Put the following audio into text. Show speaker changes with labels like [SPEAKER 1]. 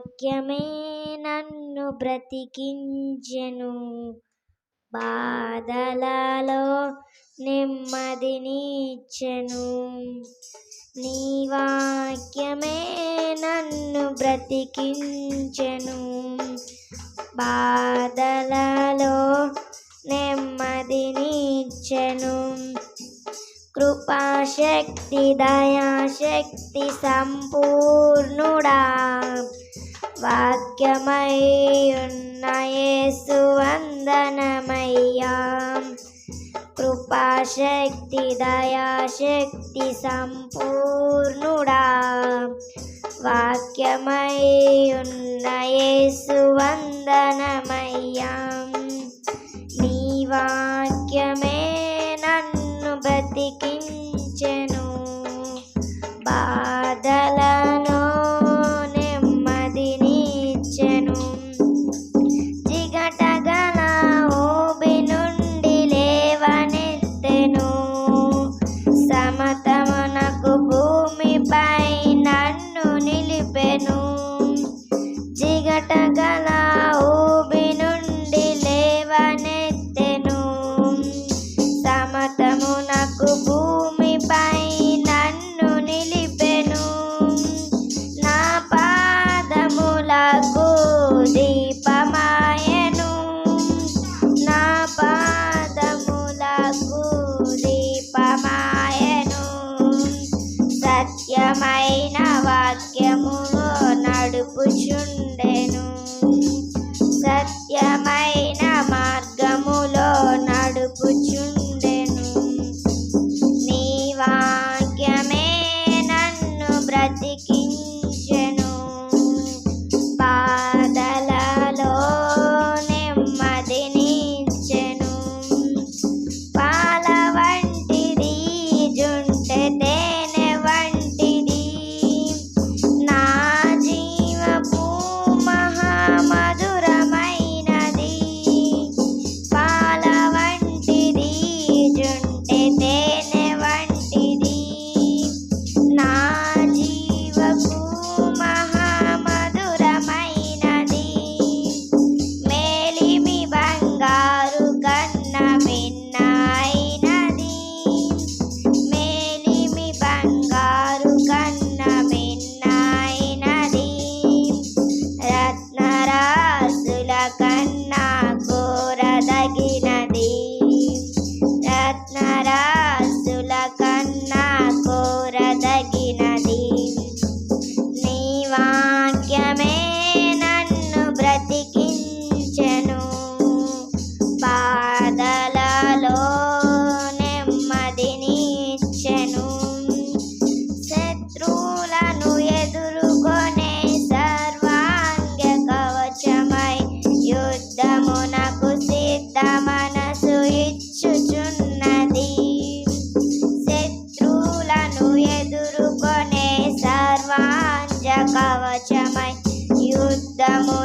[SPEAKER 1] వాక్యమే నన్ను బ్రతికించెను, బాధలలో నెమ్మదినిచ్చెను. నీ వాక్యమే నన్ను బ్రతికించెను, బాధలలో నెమ్మదినిచ్చెను. కృపాశక్తి దయాశక్తి సంపూర్ణుడా, వాక్యమై ఉన్న యేసు వందనమయ్యా. కృపాశక్తి దయాశక్తి సంపూర్ణుడా, వాక్యమై ఉన్న యేసు వందనమయ్యా. నీ వాక్యమే నన్ను బ్రతికించెను, బాధలను నెమ్మదినిచ్చెను. జిగటగల ఊబి నుండి లేవనెత్తెను, సమతమునకు భూమిపై నన్ను నిలిపెను. జిగటగల ఊబి నుండి లేవనెత్తెను, సమతమునకు భూమిపై నన్ను నిలిపెను. నా పాదములకు దీపమాయెను, నా పాదములకు దీపమాయెను. సత్యమైన వాక్యములో నడుపుచుండెను, సత్యమైన మార్గములో నడుపుచుండెను. నీ వాక్యమే నన్ను బ్రతికించెను, బాధలలో నెమ్మదినిచ్చెను. పాల వంటిది జుంటె తేనె వంటిది, నా జీవపు మహామధురమైనది. పాల వంటిది జుంటె తేనె వంటిది, నా జీవపు మహామధురమైనది. మేలిమి బంగారు కన్నా మిన్నైనది, మేలిమి బంగారు కన్నా మిన్నైనది. రత్నరాసుల కన్నా కోరదగినది, రత్నరాసుల కన్నా కోరదగినది. నీ వాక్యమే నన్ను బ్రతికించెను, బాధలలో నెమ్మదినిచ్చెను. శత్రువులను ఎదుర్కొనే సర్వాంగ కవచమై యుద్ధమునకు సిద్ధ మనసు ఇచ్చుచున్నది. శత్రువులను ఎదుర్కొనే సర్వాంగ కవచమై యుద్ధము